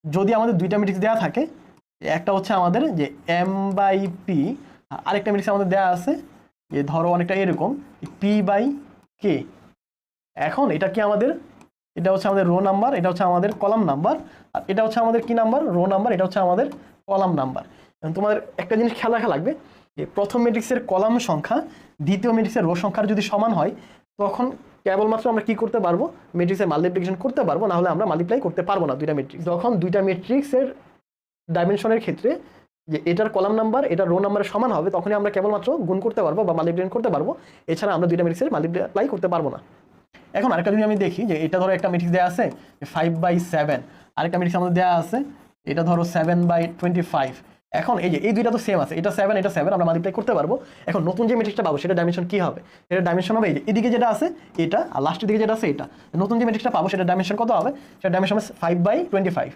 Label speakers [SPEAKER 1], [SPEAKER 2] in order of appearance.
[SPEAKER 1] যদি আমাদের দুইটা ম্যাট্রিক্স দেওয়া থাকে, একটা হচ্ছে আমাদের যে m/p, আরেকটা ম্যাট্রিক্স আমাদের দেওয়া আছে যে ধরো অনেকটা এরকম p/k। এখন এটা কি আমাদের, এটা হচ্ছে আমাদের রো নাম্বার, এটা হচ্ছে আমাদের কলাম নাম্বার, আর এটা হচ্ছে আমাদের কি নাম্বার, রো নাম্বার, এটা হচ্ছে আমাদের কলাম নাম্বার। তোমাদের একটা জিনিস খেয়াল রাখা লাগবে যে প্রথম ম্যাট্রিক্সের কলাম সংখ্যা দ্বিতীয় ম্যাট্রিক্সের রো সংখ্যার যদি সমান হয়, তখন কেবলমাত্র আমরা কি করতে পারবো, ম্যাট্রিক্সের মাল্টিপ্লিকেশন করতে পারবো, না হলে আমরা মাল্টিপ্লাই করতে পারবো না দুইটা ম্যাট্রিক্স। যখন দুইটা ম্যাট্রিক্সের ডাইমেনশনের ক্ষেত্রে যে এটার কলাম নাম্বার এটার রো নাম্বারের সমান হবে, তখনই আমরা কেবলমাত্র গুণ করতে পারবো বা মাল্টিপ্লিকেশন করতে পারবো, এছাড়া আমরা দুইটা ম্যাট্রিক্সের মাল্টিপ্লাই করতে পারবো না। এখন আরেকটা যদি আমি দেখি যে এটা ধরো একটা ম্যাট্রিক্স দেওয়া আছে 5/7, আরেকটা ম্যাট্রিক্স আমাদের দেওয়া আছে এটা ধরো 7/25। এখন এই যে এই দুইটা তো সেম আছে, এটা 7 এটা 7, আমরা মাল্টিপ্লাই করতে পারবো। এখন নতুন যে ম্যাট্রিক্সটা পাবো সেটা ডাইমেনশন কি হবে, এটা ডাইমেনশন হবে এই যে এদিকে যেটা আছে এটা, আর লাস্টের দিকে যেটা আছে এটা। নতুন যে ম্যাট্রিক্সটা পাবো সেটা ডাইমেনশন কত হবে, সেটা ডাইমেনশন হবে 5/25।